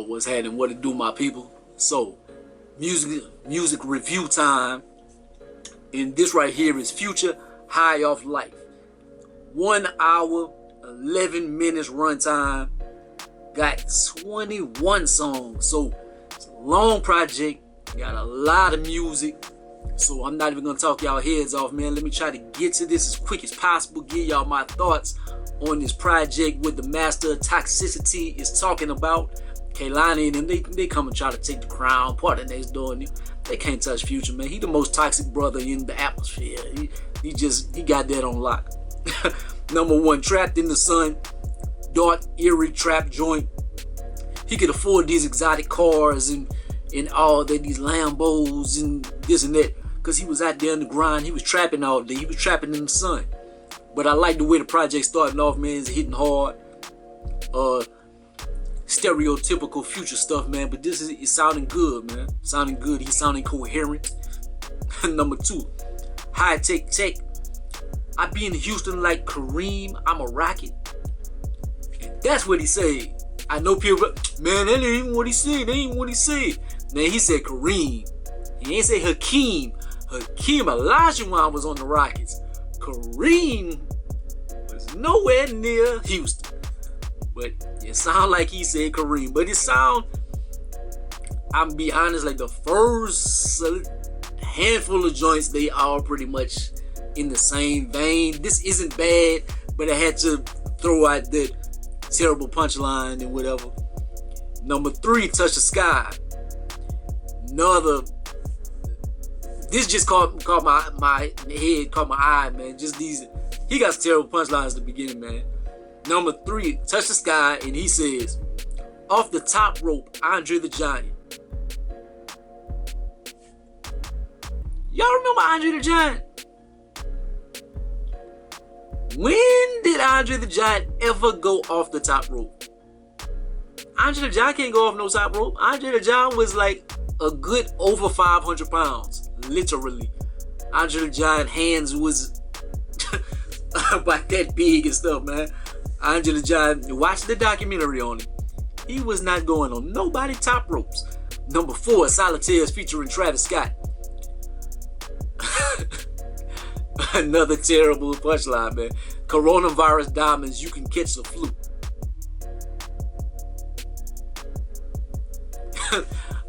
What's happening? What to do, my people? So, music review time. And this right here is Future High Off Life. 1 hour, 11 minutes runtime. Got 21 songs. So, it's a long project. Got a lot of music. So, I'm not even going to talk y'all heads off, man. Let me try to get to this as quick as possible. Give y'all my thoughts on this project, what the master of toxicity is talking about. Kaylani and them, they come and try to take the crown. Party next door, and they can't touch Future, man. He the most toxic brother in the atmosphere. He got that on lock. Number 1, Trapped in the Sun, dark, eerie trap joint. He could afford these exotic cars and all that, these Lambos and this and that, because he was out there in the grind. He was trapping all day. He was trapping in the sun. But I like the way the project starting off, man. It's hitting hard. Stereotypical Future stuff, man. But this is sounding good, man. Sounding good. He's sounding coherent. Number 2, High Tech Tech. I be in Houston like Kareem. I'm a rocket. And that's what he said. I know people, man, that ain't even what he said. That ain't what he said. Man, he said Kareem. He ain't say Hakeem. Hakeem Olajuwon was on the Rockets. Kareem was nowhere near Houston. But it sound like he said Kareem. But it sound, I'm be honest, like the first handful of joints, they all pretty much in the same vein. This isn't bad, but I had to throw out that terrible punchline and whatever. Number 3, Touch the Sky. Another, this just caught my head, caught my eye, man. Just these, he got some terrible punchlines at the beginning, man. Number 3, Touch the Sky, and he says, off the top rope, Andre the Giant. Y'all remember Andre the Giant? When did Andre the Giant ever go off the top rope? Andre the Giant can't go off no top rope. Andre the Giant was like a good over 500 pounds, literally. Andre the Giant hands was about that big and stuff, man. Andre the Giant, watch the documentary on him. He was not going on nobody top ropes. Number 4, Solitaires featuring Travis Scott. Another terrible punchline, man. Coronavirus diamonds, you can catch the flu.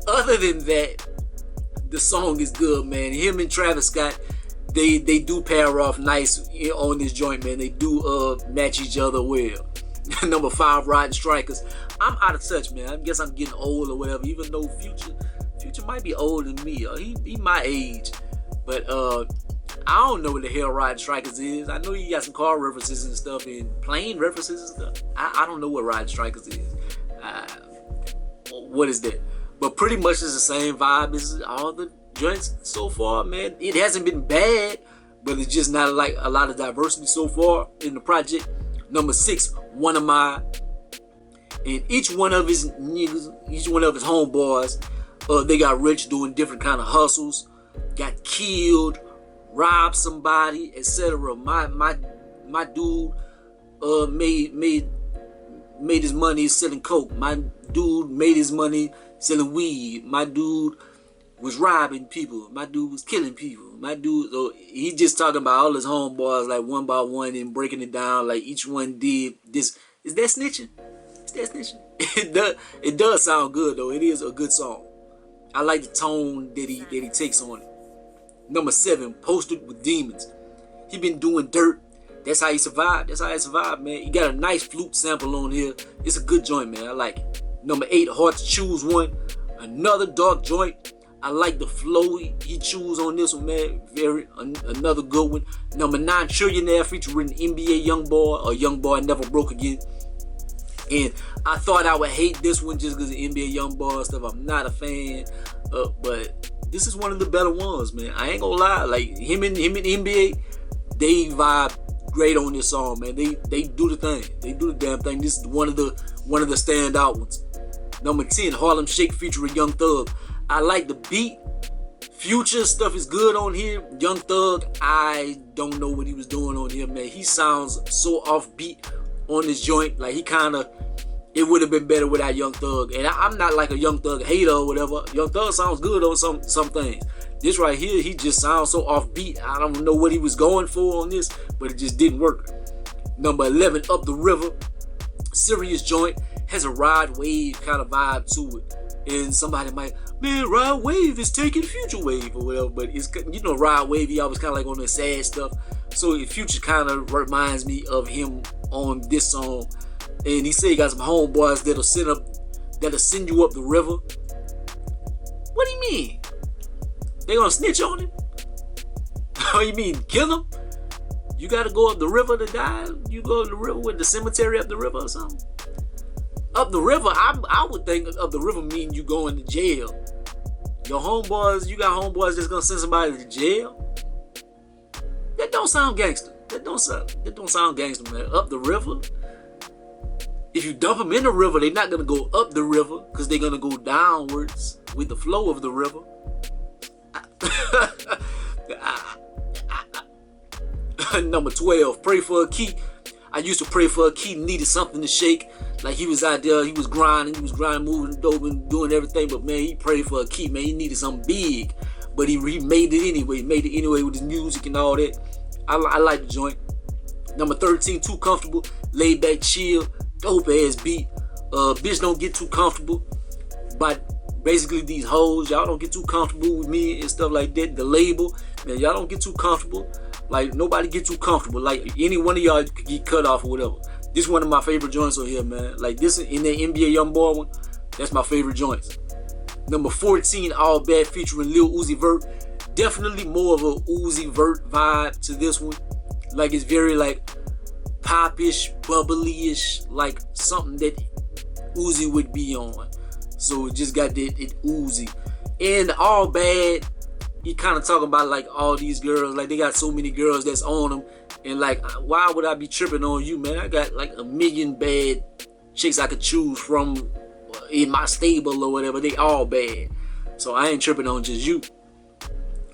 Other than that, the song is good, man. Him and Travis Scott, they do pair off nice on this joint, man. They do match each other well. Number 5, Riding Strikers. I'm out of touch, man. I guess I'm getting old or whatever. Even though Future might be older than me. He my age. But I don't know what the hell Riding Strikers is. I know you got some car references and stuff and plane references and stuff. I don't know what Riding Strikers is. What is that? But pretty much it's the same vibe as all the joints so far, man. It hasn't been bad, but it's just not like a lot of diversity so far in the project. Number 6, One of My. And each one of his niggas, each one of his homeboys, they got rich doing different kind of hustles, got killed, robbed somebody, etc. My dude made his money selling coke. My dude made his money selling weed. My dude was robbing people. My dude was killing people. My dude, so he just talking about all his homeboys like one by one and breaking it down like each one did this. Is that snitching? Is that snitching? It does sound good though. It is a good song. I like the tone that he takes on it. Number 7, Posted with Demons. He been doing dirt. That's how he survived. Man. He got a nice flute sample on here. It's a good joint, man. I like it. Number 8, Hard to Choose One. Another dark joint. I like the flow he chews on this one, man. Another good one. Number 9, Trillionaire featuring NBA Youngboy, or Youngboy Never Broke Again. And I thought I would hate this one just because of NBA Youngboy stuff. I'm not a fan, but this is one of the better ones, man. I ain't gonna lie. Like him and NBA, they vibe great on this song, man. They do the thing. They do the damn thing. This is one of the standout ones. Number 10, Harlem Shake featuring Young Thug. I like the beat. Future stuff is good on here. Young Thug, I don't know what he was doing on here, man. He sounds so offbeat on this joint. Like he kind of it would have been better without Young Thug. And I'm not like a Young Thug hater or whatever. Young Thug sounds good on some things. This right here, he just sounds so offbeat. I don't know what he was going for on this, but it just didn't work. Number 11, Up the River. Serious joint. Has a Rod Wave kind of vibe to it. And somebody might, man, Rod Wave is taking Future Wave or whatever. But it's, you know, Rod Wave, he always kind of like on the sad stuff. So Future kind of reminds me of him on this song. And he said he got some homeboys that'll send you up the river. What do you mean? They gonna snitch on him? Oh, you mean kill him? You gotta go up the river to die? You go to the river with the cemetery up the river or something? Up the river, I would think up the river mean you going to jail. Your homeboys, you got homeboys that's gonna send somebody to jail? That don't sound gangster. That don't sound gangster, man. Up the river? If you dump them in the river, they're not gonna go up the river because they're gonna go downwards with the flow of the river. Number 12, Pray for a Key. I used to pray for a key, needed something to shake. Like he was out there, he was grinding, moving dope and doing everything. But man, he prayed for a key, man. He needed something big. But he made it anyway. He made it anyway with his music and all that. I like the joint. Number 13, Too Comfortable. Laid back, chill. Dope ass beat. Bitch don't get too comfortable. But basically these hoes, y'all don't get too comfortable with me and stuff like that. The label, man, y'all don't get too comfortable. Like nobody get too comfortable. Like any one of y'all could get cut off or whatever. This is one of my favorite joints on here, man. Like this in the NBA Youngboy one, that's my favorite joints. Number 14, All Bad featuring Lil Uzi Vert. Definitely more of a Uzi Vert vibe to this one. Like it's very like popish, bubbly-ish, like something that Uzi would be on. So it just got it Uzi. And All Bad, he kind of talking about like all these girls, like they got so many girls that's on them. And like, why would I be tripping on you, man? I got like a million bad chicks I could choose from in my stable or whatever. They all bad. So I ain't tripping on just you.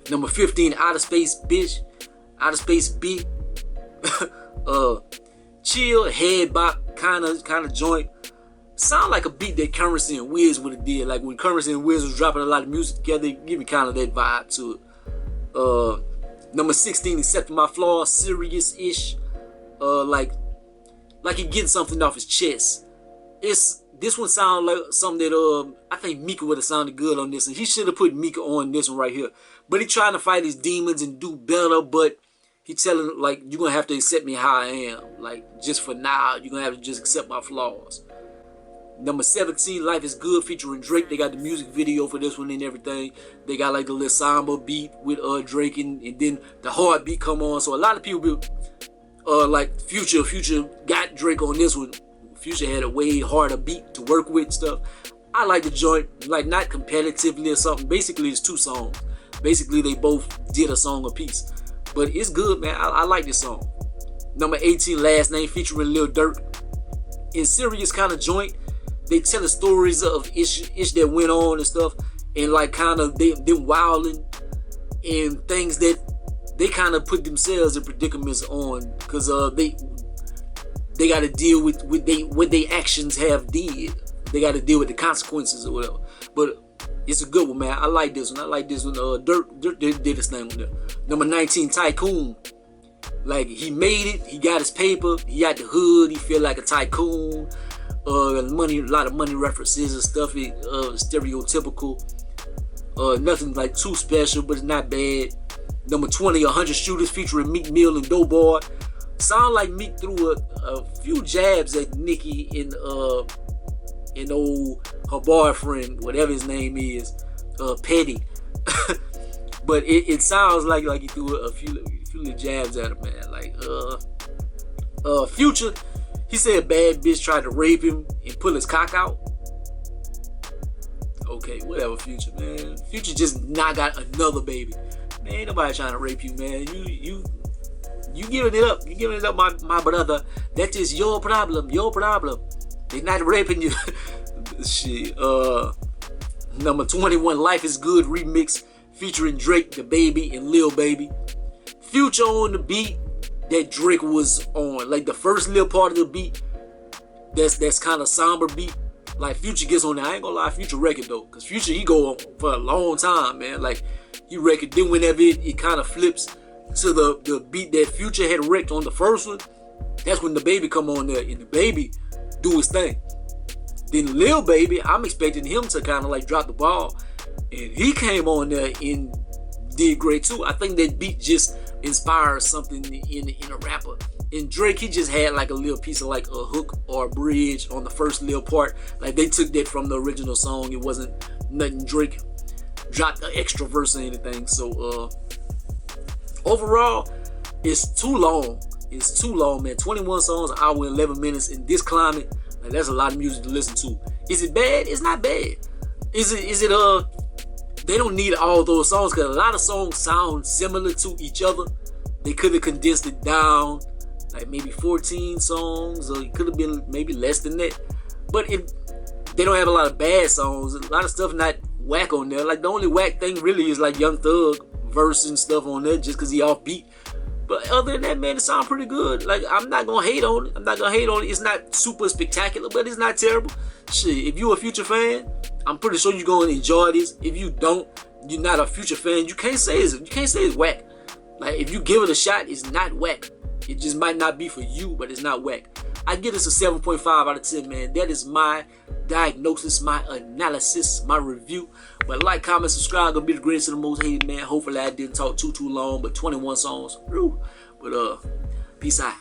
Number 15, Outer Space Bitch. Outer Space Beat. Chill, head bop, kind of joint. Sound like a beat that Currency and Wiz would have did. Like when Currency and Wiz was dropping a lot of music together, they give me kind of that vibe to it. Number 16, Accepting My Flaws, serious-ish. Like he getting something off his chest. This one sound like something that I think Mika would have sounded good on this, and he should have put Mika on this one right here. But he trying to fight his demons and do better, but he telling like you're gonna have to accept me how I am. Like just for now, you're gonna have to just accept my flaws. Number 17, Life is Good featuring Drake. They got the music video for this one and everything. They got like the little samba beat with Drake and then the hard beat come on. So a lot of people be like Future got Drake on this one. Future had a way harder beat to work with and stuff. I like the joint, like not competitively or something. Basically it's two songs. Basically they both did a song apiece. But it's good, man. I like this song. Number 18, Last Name featuring Lil Durk. In serious kind of joint. They telling stories of ish that went on and stuff, and like kind of them wilding and things that they kind of put themselves in predicaments on because they got to deal with what they actions have did. They got to deal with the consequences or whatever. But it's a good one, man. I like this one. Dirk did this thing on there. Number 19, Tycoon. Like he made it. He got his paper. He got the hood. He feel like a tycoon. A lot of money references and stuff. Stereotypical. Nothing like too special, but it's not bad. Number 20, 100 Shooters featuring Meek Mill and Doughboy. Sound like Meek threw a few jabs at Nicki and her boyfriend, whatever his name is, Petty. But it sounds like he threw a few little jabs at him, man. Like Future. He said a bad bitch tried to rape him and pull his cock out. Okay, whatever, Future, man. Future just not got another baby. Man, ain't nobody trying to rape you, man. You giving it up. You giving it up, my brother. That is your problem. Your problem. They not raping you. Shit. Number 21, Life is Good remix featuring Drake, the Baby, and Lil Baby. Future on the beat that Drake was on. Like the first little part of the beat, that's kind of somber beat. Like Future gets on there. I ain't gonna lie, Future record though, cause Future he go on for a long time, man. Like he record. Then whenever it kind of flips to the beat that Future had wrecked on the first one, that's when the Baby come on there and the Baby do his thing. Then Lil Baby, I'm expecting him to kind of like drop the ball, and he came on there and did great too. I think that beat just inspired something in a rapper. And Drake, he just had like a little piece of like a hook or a bridge on the first little part. Like they took that from the original song. It wasn't nothing Drake dropped an extra verse or anything. So overall, it's too long. It's too long, man. 21 songs, an hour and 11 minutes in this climate. Like that's a lot of music to listen to. Is it bad? It's not bad. Is it they don't need all those songs because a lot of songs sound similar to each other. They could have condensed it down, like maybe 14 songs, or it could have been maybe less than that. But they don't have a lot of bad songs. A lot of stuff not whack on there. Like the only whack thing really is like Young Thug verse and stuff on there just because he offbeat. But other than that, man, it sounds pretty good. Like I'm not gonna hate on it. It's not super spectacular, but it's not terrible. Shit, if you a Future fan, I'm pretty sure you're gonna enjoy this. If you don't, you're not a Future fan. You can't say it's whack. Like if you give it a shot, it's not whack. It just might not be for you, but it's not whack. I give this a 7.5 out of 10, man. That is my diagnosis, my analysis, my review. But like, comment, subscribe. Gonna be the greatest and the most hated, man. Hopefully I didn't talk too long, but 21 songs. Woo. But peace out.